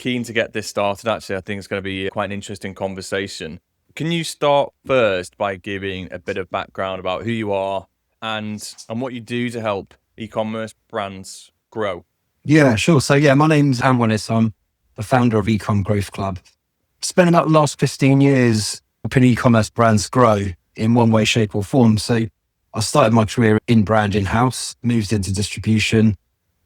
keen to get this started. Actually, I think it's going to be quite an interesting conversation. Can you start first by giving a bit of background about who you are and what you do to help e-commerce brands grow? Yeah, sure. So my name's Willis. I'm the founder of Ecomm Growth Club. Spent about the last 15 years helping e-commerce brands grow in one way, shape or form. So I started my career in brand in-house, moved into distribution,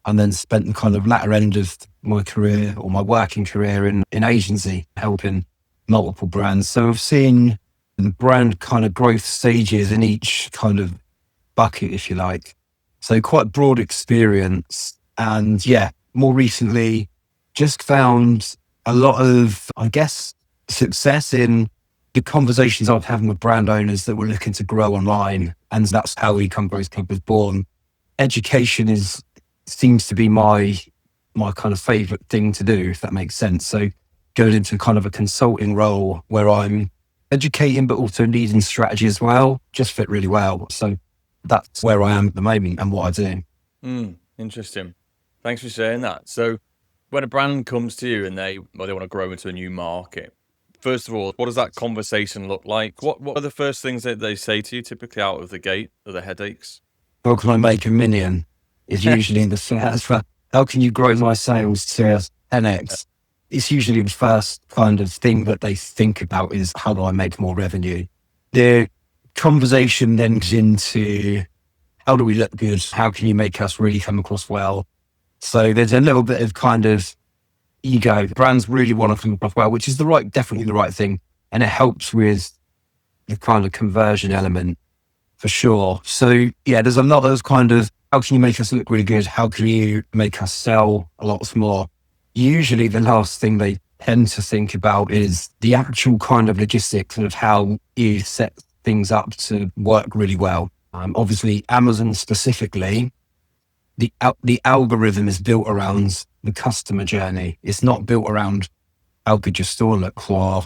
and then spent the kind of latter end of my career or my working career in agency, helping multiple brands. So I've seen the brand kind of growth stages in each kind of bucket, if you like. So quite broad experience. And more recently, just found a lot of, I guess, success in the conversations I'm having with brand owners that were looking to grow online. And that's how Ecomm Growth Club was born. Education seems to be my kind of favorite thing to do, if that makes sense. So going into kind of a consulting role where I'm educating, but also leading strategy as well, just fit really well. So that's where I am at the moment and what I do. Interesting. Thanks for sharing that. So when a brand comes to you and they want to grow into a new market, first of all, what does that conversation look like? What are the first things that they say to you typically out of the gate? Are the headaches? How can I make $1 million is usually the first. How can you grow my sales to 10x? It's usually the first kind of thing that they think about is how do I make more revenue? The conversation then goes into how do we look good? How can you make us really come across well? So there's a little bit of kind of ego. Brands really want to come across well, which is definitely the right thing. And it helps with the kind of conversion element for sure. So there's a lot of kind of, how can you make us look really good? How can you make us sell a lot more? Usually the last thing they tend to think about is the actual kind of logistics of how you set things up to work really well. Obviously Amazon specifically, the algorithm is built around the customer journey. It's not built around how good your store looks or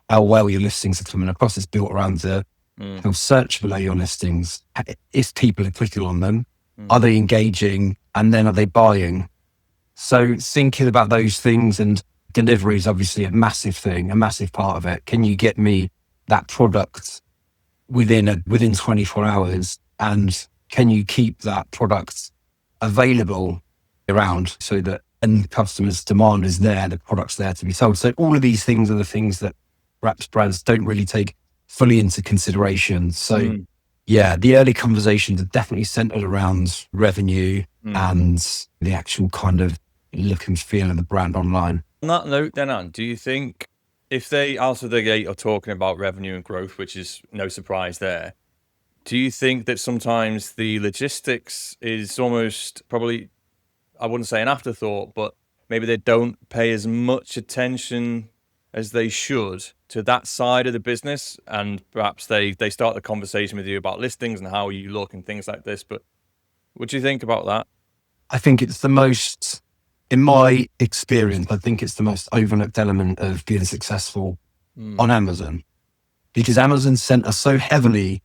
how well your listings are coming across. It's built around how searchable are your listings. If people are clicking on them, are they engaging? And then are they buying? So thinking about those things, and delivery is obviously a massive thing, a massive part of it. Can you get me that product within 24 hours? And can you keep that product available around so that when customers' demand is there, the product's there to be sold? So all of these things are the things that perhaps brands don't really take fully into consideration. So the early conversations are definitely centered around revenue and the actual kind of look and feel of the brand online. On that note then, Anne, do you think if they out of the gate are talking about revenue and growth, which is no surprise there, do you think that sometimes the logistics is almost probably, I wouldn't say an afterthought, but maybe they don't pay as much attention as they should to that side of the business, and perhaps they start the conversation with you about listings and how you look and things like this. But what do you think about that? I think it's the most, in my experience, I think it's the most overlooked element of being successful on Amazon, because Amazon sent us so heavily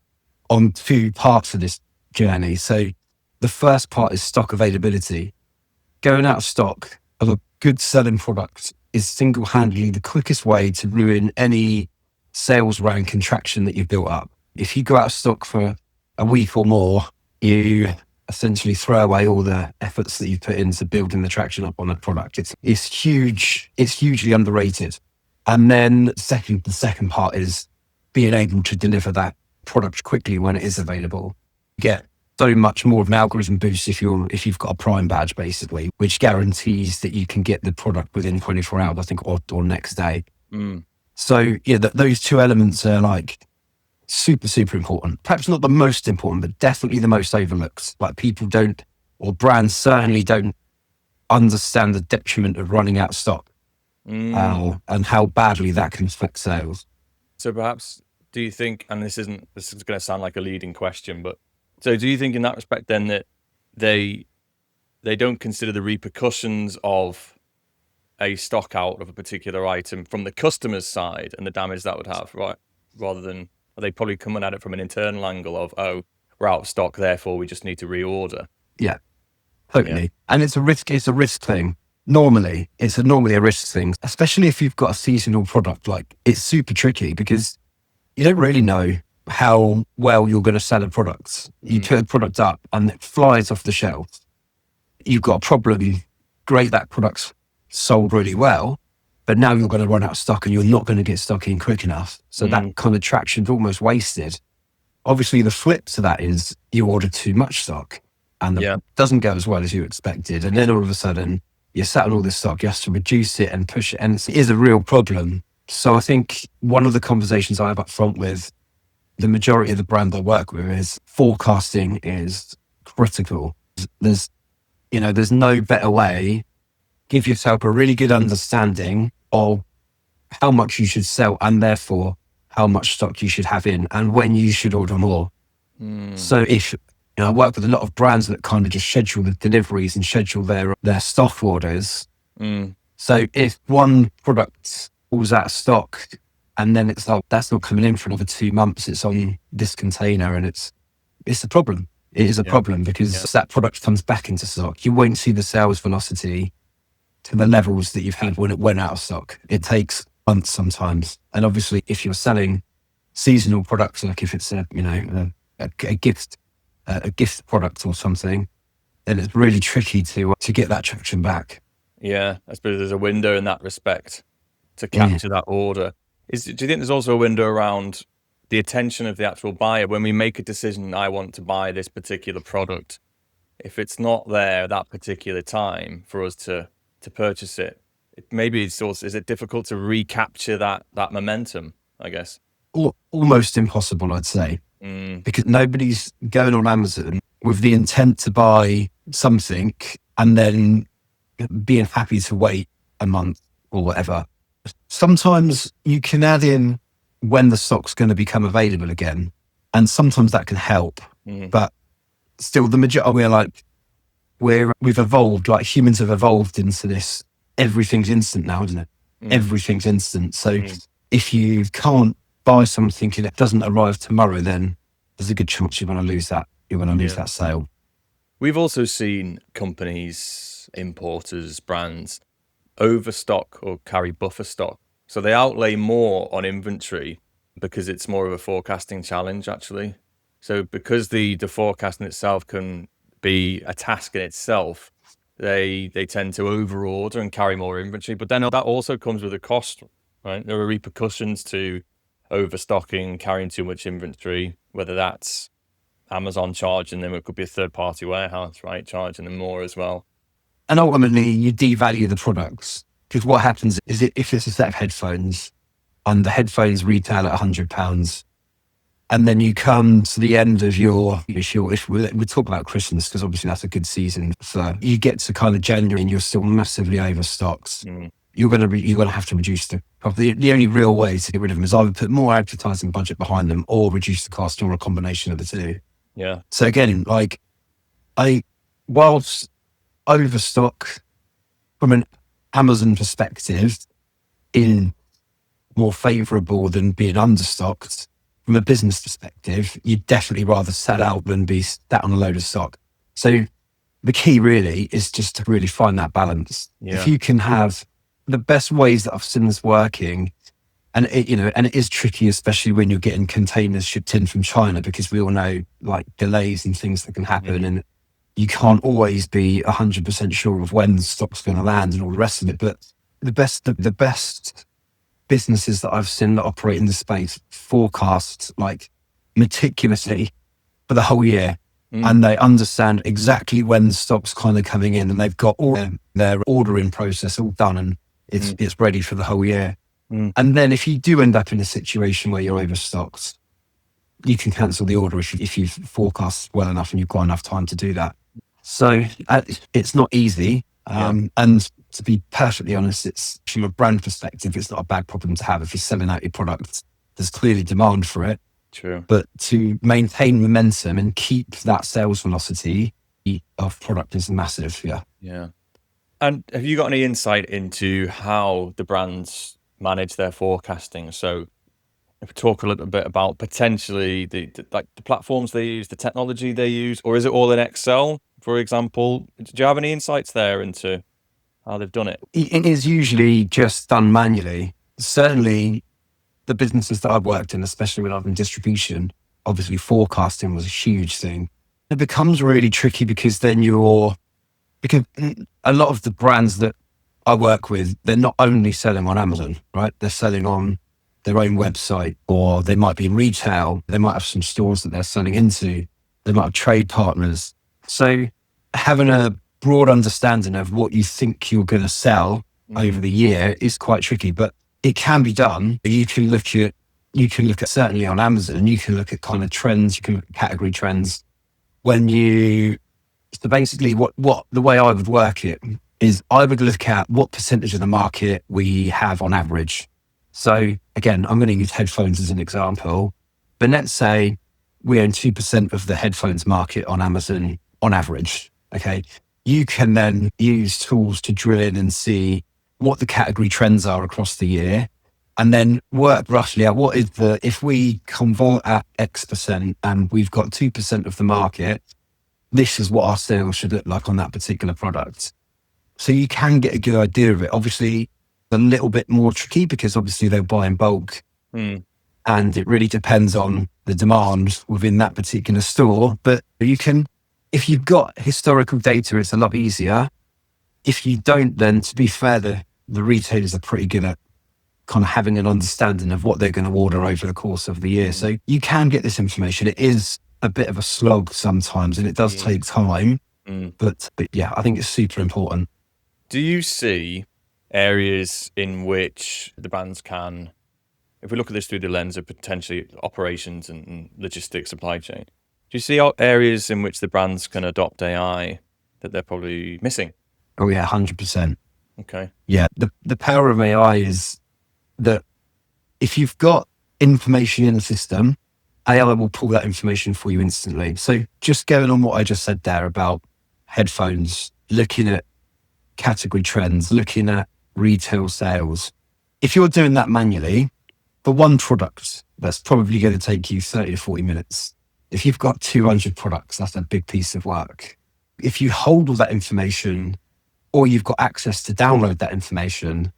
on two parts of this journey. So the first part is stock availability. Going out of stock of a good selling product is single-handedly the quickest way to ruin any sales rank and traction that you've built up. If you go out of stock for a week or more, you essentially throw away all the efforts that you've put into building the traction up on the product. It's huge. It's hugely underrated. And then the second part is being able to deliver that product quickly when it is available. You get so much more of an algorithm boost if you've got a Prime badge, basically, which guarantees that you can get the product within 24 hours, I think, or next day. So those two elements are like super, super important. Perhaps not the most important, but definitely the most overlooked. Like people don't, or brands certainly don't understand the detriment of running out of stock and how badly that can affect sales. So perhaps, do you think, and this is going to sound like a leading question, but so do you think in that respect then that they don't consider the repercussions of a stock out of a particular item from the customer's side and the damage that would have, right? Rather than, are they probably coming at it from an internal angle of, oh, we're out of stock, therefore we just need to reorder? Yeah, totally. Yeah. And it's a risk thing. Normally, it's normally a risk thing, especially if you've got a seasonal product. Like, it's super tricky because you don't really know how well you're going to sell a product. You put a product up and it flies off the shelf. You've got a problem. Great, that product's sold really well, but now you're going to run out of stock and you're not going to get stock in quick enough. So that kind of traction's almost wasted. Obviously, the flip to that is you order too much stock and it doesn't go as well as you expected. And then all of a sudden, you're sat on all this stock, you have to reduce it and push it. And it is a real problem. So I think one of the conversations I have up front with the majority of the brands I work with is forecasting is critical. There's no better way. Give yourself a really good understanding of how much you should sell and therefore how much stock you should have in and when you should order more. So if I work with a lot of brands that kind of just schedule the deliveries and schedule their stock orders. So if one product falls out of stock and then it's like, that's not coming in for another 2 months, it's on this container and it's a problem. It is a problem because that product comes back into stock. You won't see the sales velocity to the levels that you've had when it went out of stock. It takes months sometimes. And obviously if you're selling seasonal products, like if it's a gift product or something, then it's really tricky to get that traction back. Yeah, I suppose there's a window in that respect to capture that order. Do you think there's also a window around the attention of the actual buyer when we make a decision, I want to buy this particular product? If it's not there at that particular time for us to purchase it, is it difficult to recapture that momentum, I guess? Almost impossible, I'd say, because nobody's going on Amazon with the intent to buy something and then being happy to wait a month or whatever. Sometimes you can add in when the stock's going to become available again, and sometimes that can help. But still, the majority, we've evolved, like humans have evolved into this. Everything's instant now, isn't it? Everything's instant. So if you can't buy something and it doesn't arrive tomorrow, then there's a good chance you're going to lose that. You're going to lose that sale. We've also seen companies, importers, brands overstock or carry buffer stock. So they outlay more on inventory because it's more of a forecasting challenge, actually. So because the forecasting itself can be a task in itself, they tend to overorder and carry more inventory. But then that also comes with a cost, right? There are repercussions to overstocking, carrying too much inventory, whether that's Amazon charging them, it could be a third-party warehouse, right, charging them more as well. And ultimately, you devalue the products, because what happens is if it's a set of headphones and the headphones retail at £100, and then you come to the end of if we talk about Christmas, because obviously that's a good season for, you get to kind of January and you're still massively overstocked. You're going to have to reduce the only real way to get rid of them is either put more advertising budget behind them or reduce the cost, or a combination of the two. Yeah. So again, whilst overstock from an Amazon perspective is more favorable than being understocked, from a business perspective, you'd definitely rather sell out than be sat on a load of stock. So the key really is just to really find that balance. If you can have the best ways that I've seen this working, and it is tricky, especially when you're getting containers shipped in from China, because we all know like delays and things that can happen, and you can't always be 100% sure of when the stock's going to land and all the rest of it. But the best businesses that I've seen that operate in the space forecast like meticulously for the whole year, and they understand exactly when the stock's kind of coming in, and they've got all their ordering process all done, and it's ready for the whole year. And then if you do end up in a situation where you're overstocked, you can cancel the order if you've forecast well enough and you've got enough time to do that. So it's not easy. And to be perfectly honest, it's from a brand perspective, it's not a bad problem to have. If you're selling out your product, there's clearly demand for it. True. But to maintain momentum and keep that sales velocity of product is massive. Yeah. And have you got any insight into how the brands manage their forecasting? So if we talk a little bit about potentially the platforms they use, the technology they use, or is it all in Excel, for example? Do you have any insights there into how they've done it? It is usually just done manually. Certainly, the businesses that I've worked in, especially when I'm in distribution, obviously forecasting was a huge thing. It becomes really tricky because because a lot of the brands that I work with, they're not only selling on Amazon, right? They're selling on their own website, or they might be in retail. They might have some stores that they're selling into. They might have trade partners. So having a broad understanding of what you think you're going to sell over the year is quite tricky, but it can be done. You can look at certainly on Amazon, you can look at kind of trends, you can look at category trends. So basically what the way I would work it is I would look at what percentage of the market we have on average. So again, I'm going to use headphones as an example, but let's say we own 2% of the headphones market on Amazon on average. Okay. You can then use tools to drill in and see what the category trends are across the year, and then work roughly out if we convert at X% and we've got 2% of the market, this is what our sales should look like on that particular product. So you can get a good idea of it. Obviously, a little bit more tricky because obviously they'll buy in bulk. And it really depends on the demand within that particular store. But if you've got historical data, it's a lot easier. If you don't, then to be fair, the retailers are pretty good at kind of having an understanding of what they're going to order over the course of the year. So you can get this information. It is a bit of a slog sometimes, and it does take time. But yeah, I think it's super important. Do you see areas in which the brands can, if we look at this through the lens of potentially operations and logistics, supply chain, do you see areas in which the brands can adopt AI that they're probably missing? Oh yeah, 100%. Okay. Yeah, the power of AI is that if you've got information in the system, AI will pull that information for you instantly. So just going on what I just said there about headphones, looking at category trends, looking at retail sales. If you're doing that manually, for one product, that's probably going to take you 30 to 40 minutes. If you've got 200 products, that's a big piece of work. If you hold all that information, or you've got access to download that information,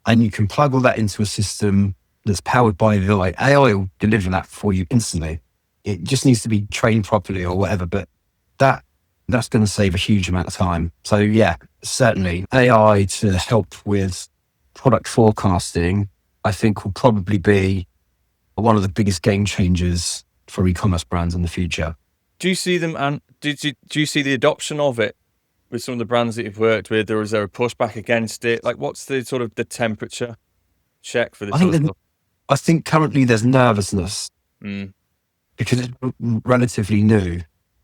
and you can plug all that into a system that's powered by AI will deliver that for you instantly. It just needs to be trained properly or whatever, but that's going to save a huge amount of time. So yeah, certainly AI to help with product forecasting, I think will probably be one of the biggest game changers for e-commerce brands in the future. Do you see them, and do you see the adoption of it with some of the brands that you've worked with, or is there a pushback against it? Like, what's the sort of the temperature check for this sort of stuff? I think currently there's nervousness because it's relatively new,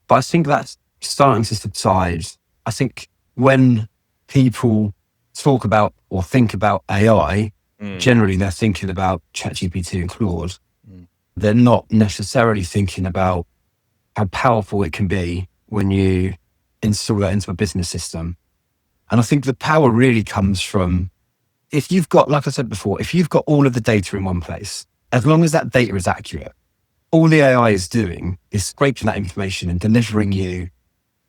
but I think that's starting to subside. I think when people talk about or think about AI, generally they're thinking about ChatGPT and Claude. They're not necessarily thinking about how powerful it can be when you install that into a business system. And I think the power really comes from, if you've got, like I said before, if you've got all of the data in one place, as long as that data is accurate, all the AI is doing is scraping that information and delivering you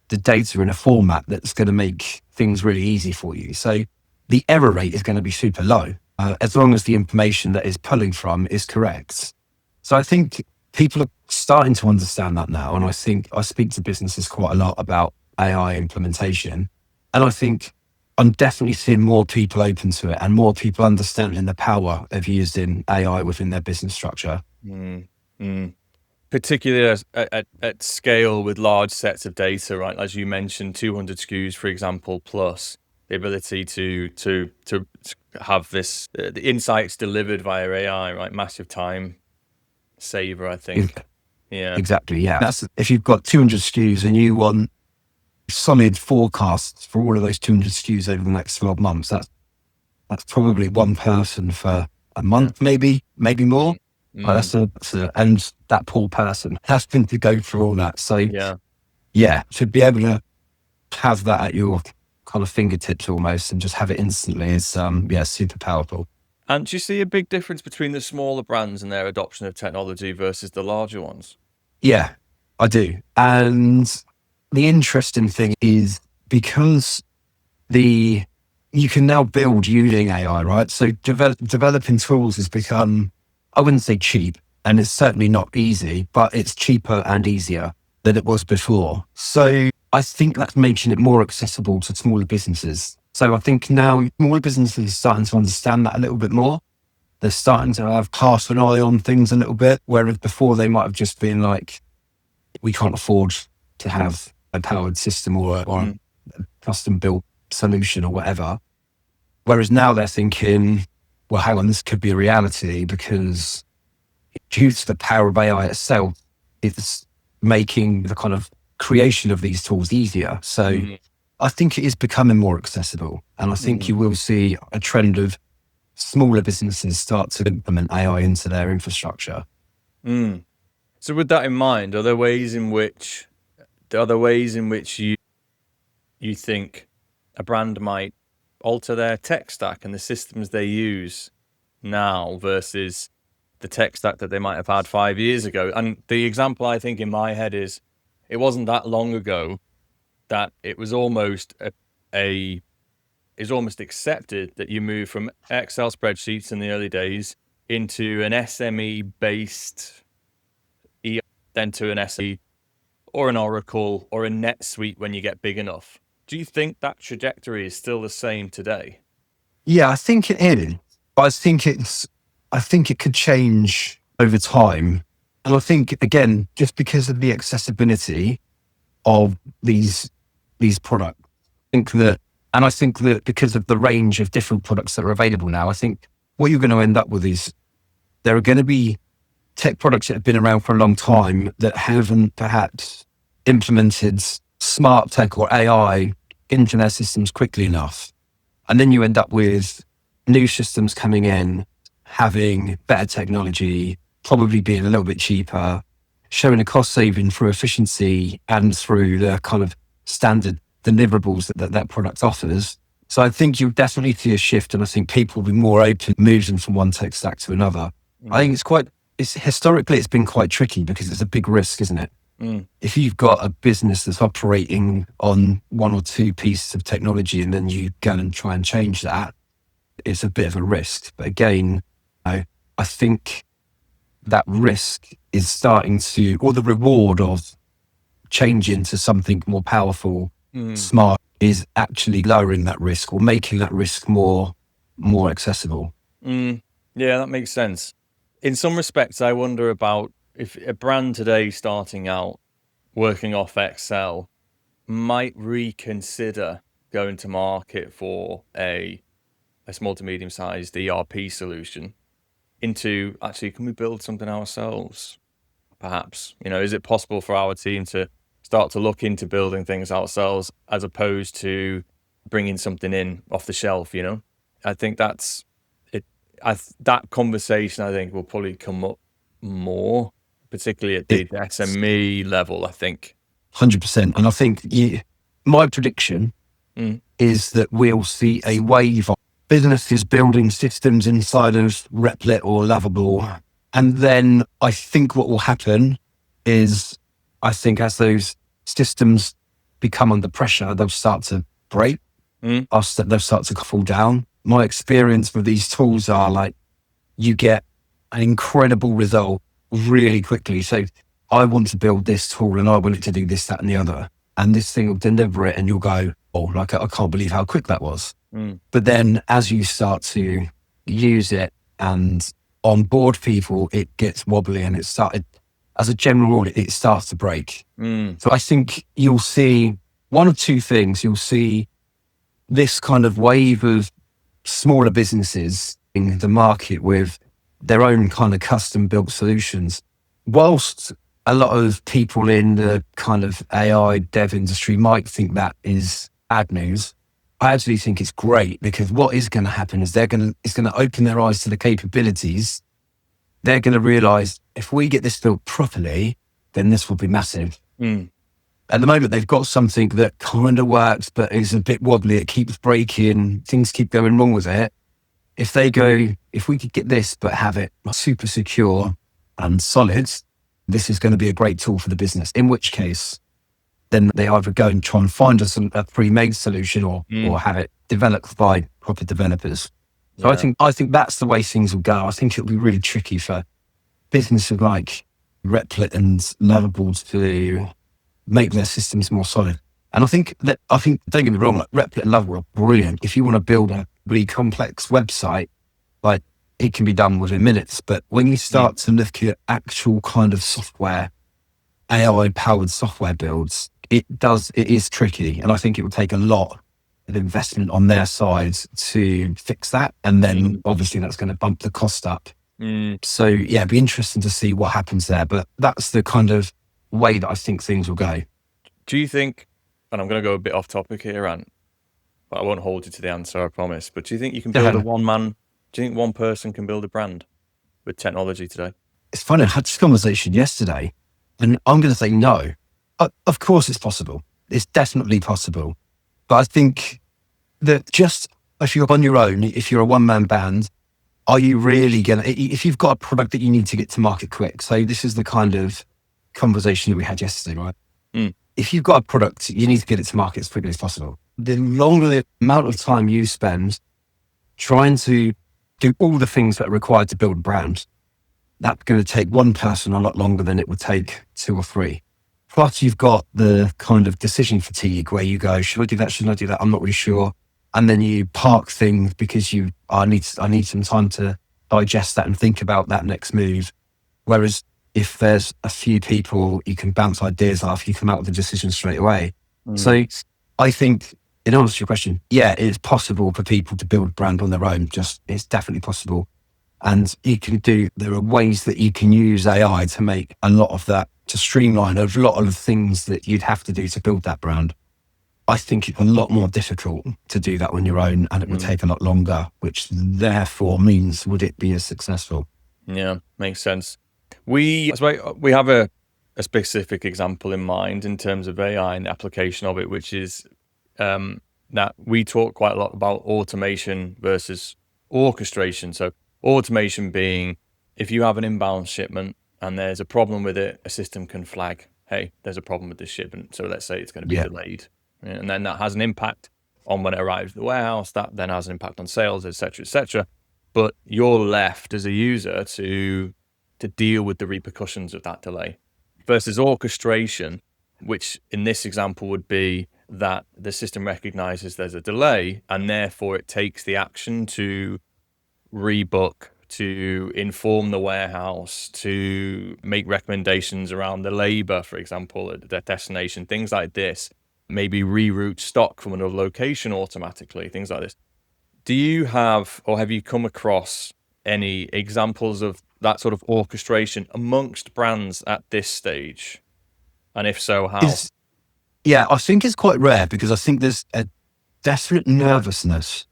the data in a format that's going to make things really easy for you. So the error rate is going to be super low, as long as the information that is pulling from is correct. So I think people are starting to understand that now. And I think I speak to businesses quite a lot about AI implementation. And I think I'm definitely seeing more people open to it and more people understanding the power of using AI within their business structure. Particularly at scale with large sets of data, right? As you mentioned, 200 SKUs, for example, plus the ability to have this the insights delivered via AI, right? Massive time saver, I think. Yeah, exactly. Yeah, that's if you've got 200 SKUs and you want solid forecasts for all of those 200 SKUs over the next 12 months. That's probably one person for a month, maybe more. But and that poor person has been to go through all that. So yeah, to be able to have that at your kind of fingertips almost and just have it instantly is super powerful. And do you see a big difference between the smaller brands and their adoption of technology versus the larger ones? Yeah, I do. And the interesting thing is because the you can now build using AI, right? So developing tools has become, I wouldn't say cheap, and it's certainly not easy, but it's cheaper and easier than it was before. So I think that's making it more accessible to smaller businesses. So I think now smaller businesses are starting to understand that a little bit more. They're starting to have half an eye on things a little bit, whereas before they might have just been like, we can't afford to have a powered system or a custom built solution or whatever. Whereas now they're thinking, well, hang on, this could be a reality because due to the power of AI itself, it's making the kind of creation of these tools easier. So I think it is becoming more accessible. And I think you will see a trend of smaller businesses start to implement AI into their infrastructure. So with that in mind, are there ways in which you think a brand might alter their tech stack and the systems they use now versus the tech stack that they might have had 5 years ago? And the example I think in my head is, it wasn't that long ago that it was almost almost accepted that you move from Excel spreadsheets in the early days into an SME based then to an SE or an Oracle or a NetSuite when you get big enough. Do you think that trajectory is still the same today? Yeah, I think it is. But I think it could change over time. And I think, again, just because of the accessibility of these products, I think that because of the range of different products that are available now, I think what you're going to end up with is there are going to be tech products that have been around for a long time that haven't perhaps implemented smart tech or AI into their systems quickly enough. And then you end up with new systems coming in, having better technology, probably being a little bit cheaper, showing a cost saving through efficiency and through the kind of standard deliverables that product offers. So I think you'll definitely see a shift, and I think people will be more open moving from one tech stack to another. I think historically it's been quite tricky because it's a big risk, isn't it? If you've got a business that's operating on one or two pieces of technology and then you go and try and change that, it's a bit of a risk. But again, I think that risk is starting to, or the reward of changing to something more powerful, smart, is actually lowering that risk or making that risk more accessible. Yeah, that makes sense. In some respects, I wonder about if a brand today starting out working off Excel might reconsider going to market for a small to medium sized ERP solution into, actually, can we build something ourselves? Perhaps, is it possible for our team to start to look into building things ourselves as opposed to bringing something in off the shelf? I think that's it. That conversation, I think, will probably come up more, particularly at the SME level, I think. 100%. And I think my prediction is that we'll see a wave of businesses building systems inside of Replit or Lovable. And then I think what will happen is, I think as those systems become under pressure, they'll start to break. They'll start to fall down. My experience with these tools are like, you get an incredible result really quickly. So I want to build this tool and I want it to do this, that, and the other. And this thing will deliver it and you'll go, oh, like, I can't believe how quick that was. But then as you start to use it and onboard people, it gets wobbly and as a general rule, it starts to break. So I think you'll see one of two things. You'll see this kind of wave of smaller businesses in the market with their own kind of custom built solutions. Whilst a lot of people in the kind of AI dev industry might think that is bad news, I actually think it's great, because what is going to happen is it's going to open their eyes to the capabilities. They're going to realize, if we get this built properly, then this will be massive. At the moment, they've got something that kind of works, but is a bit wobbly. It keeps breaking. Things keep going wrong with it. If we could get this, but have it super secure and solid, this is going to be a great tool for the business. In which case, then they either go and try and find us a pre-made solution or have it developed by proper developers. So I think that's the way things will go. I think it'll be really tricky for businesses like Replit and Lovable to make their systems more solid. And I think, don't get me wrong, like Replit and Lovable are brilliant. If you want to build a really complex website, like it can be done within minutes. But when you start to look at actual kind of software, AI-powered software builds, it is tricky. And I think it will take a lot of investment on their side to fix that. And then obviously that's going to bump the cost up. So yeah, it'd be interesting to see what happens there. But that's the kind of way that I think things will go. Do you think, and I'm going to go a bit off topic here, Ant, but I won't hold you to the answer, I promise. But do you think you can build do you think one person can build a brand with technology today? It's funny, I had this conversation yesterday, and I'm going to say no. Of course it's possible. It's definitely possible. But I think that just if you're on your own, if you're a one-man band, are you really going to, if you've got a product that you need to get to market quick, so this is the kind of conversation that we had yesterday, right? If you've got a product, you need to get it to market as quickly as possible. The longer the amount of time you spend trying to do all the things that are required to build a brand, that's going to take one person a lot longer than it would take two or three. Plus you've got the kind of decision fatigue where you go, should I do that? Shouldn't I do that? I'm not really sure. And then you park things because I need some time to digest that and think about that next move. Whereas if there's a few people, you can bounce ideas off, you come out with a decision straight away. So I think, in answer to your question, yeah, it's possible for people to build a brand on their own. It's definitely possible. And there are ways that you can use AI to make a lot of that, to streamline a lot of the things that you'd have to do to build that brand. I think it's a lot more difficult to do that on your own, and it would take a lot longer, which therefore means, would it be as successful? Yeah, makes sense. We have a specific example in mind in terms of AI and the application of it, which is that we talk quite a lot about automation versus orchestration. So automation being, if you have an inbound shipment and there's a problem with it, a system can flag, hey, there's a problem with this shipment. So let's say it's going to be delayed. And then that has an impact on when it arrives at the warehouse. That then has an impact on sales, et cetera, et cetera. But you're left as a user to deal with the repercussions of that delay. Versus orchestration, which in this example would be that the system recognizes there's a delay and therefore it takes the action to rebook, to inform the warehouse, to make recommendations around the labor, for example, at their destination, things like this, maybe reroute stock from another location automatically, things like this. Do you have, or have you come across any examples of that sort of orchestration amongst brands at this stage? And if so, how? I think it's quite rare, because I think there's a definite nervousness,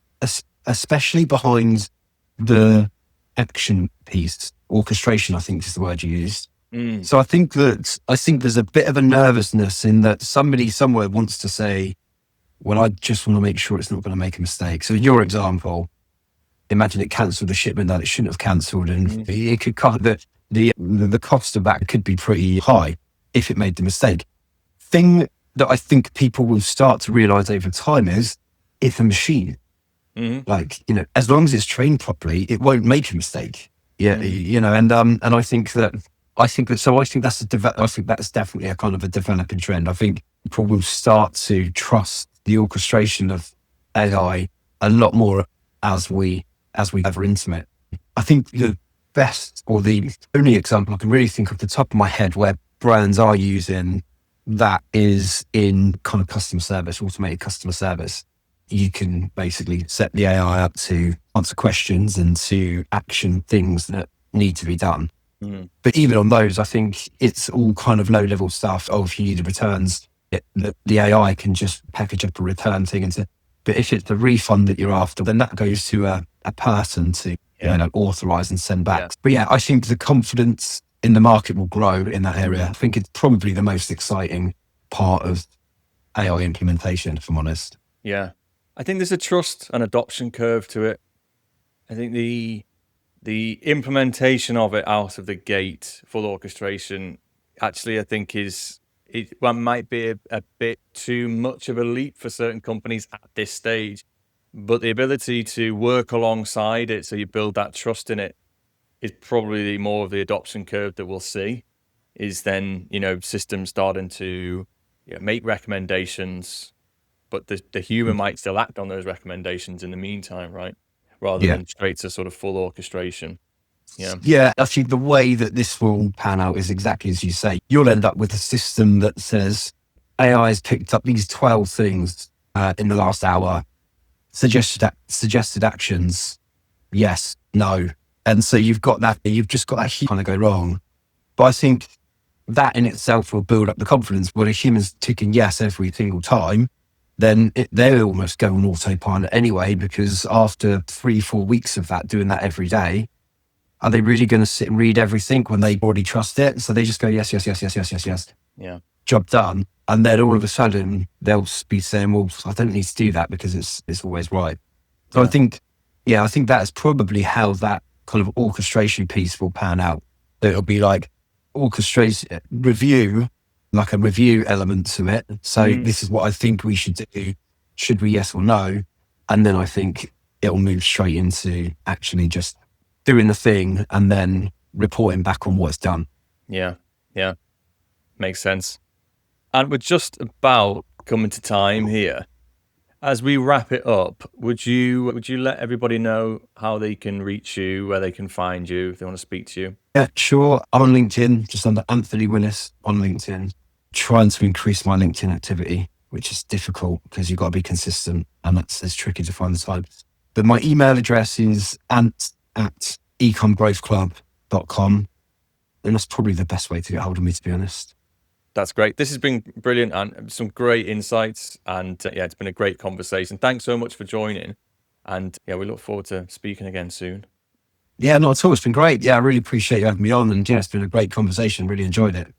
especially behind the action piece. Orchestration, I think, is the word you used. So I think there's a bit of a nervousness in that somebody somewhere wants to say, well, I just want to make sure it's not going to make a mistake. So in your example, imagine it cancelled a shipment that it shouldn't have cancelled, and it could cut the cost of that could be pretty high if it made the mistake. Thing that I think people will start to realize over time is, it's a machine. Like, as long as it's trained properly, it won't make a mistake. And I think that's definitely a kind of a developing trend. I think people will start to trust the orchestration of AI a lot more as we ever into it. I think the best, or the only example I can really think of the top of my head where brands are using that is in kind of customer service, automated customer service. You can basically set the AI up to answer questions and to action things that need to be done. But even on those, I think it's all kind of low-level stuff. Oh, if you need returns, the AI can just package up a return thing. But if it's the refund that you're after, then that goes to a person to authorize and send back. But I think the confidence in the market will grow in that area. I think it's probably the most exciting part of AI implementation, if I'm honest. Yeah. I think there's a trust and adoption curve to it. I think the implementation of it out of the gate, full orchestration, actually, I think is might be a bit too much of a leap for certain companies at this stage, but the ability to work alongside it, so you build that trust in it, is probably more of the adoption curve that we'll see. Is then, systems starting to make recommendations, but the human might still act on those recommendations in the meantime, right? Rather Yeah. than straight to sort of full orchestration. Yeah. Yeah, I think the way that this will pan out is exactly as you say. You'll end up with a system that says AI has picked up these 12 things in the last hour, suggested actions, yes, no. And so you've just got that kind of go wrong. But I think that in itself will build up the confidence. When a human's ticking yes every single time, then they're almost go on autopilot anyway, because after 3-4 weeks of that, doing that every day, are they really going to sit and read everything when they already trust it? So they just go, yes, yes, yes, yes, yes, yes, yes. Yeah. Job done. And then all of a sudden they'll be saying, well, I don't need to do that because it's always right. So Yeah. I think that's probably how that kind of orchestration piece will pan out. It'll be like orchestration review, like a review element to it. So this is what I think we should do. Should we, yes or no? And then I think it'll move straight into actually just doing the thing and then reporting back on what's done. Yeah. Yeah. Makes sense. And we're just about coming to time here. As we wrap it up, would you let everybody know how they can reach you, where they can find you if they want to speak to you? Yeah, sure. I'm on LinkedIn, just under Anthony Willis on LinkedIn, trying to increase my LinkedIn activity, which is difficult because you've got to be consistent and it's tricky to find the time. But my email address is ant@ecommgrowthclub.com. And that's probably the best way to get hold of me, to be honest. That's great. This has been brilliant and some great insights. And it's been a great conversation. Thanks so much for joining. And we look forward to speaking again soon. Yeah, not at all. It's been great. Yeah, I really appreciate you having me on. And it's been a great conversation. Really enjoyed it.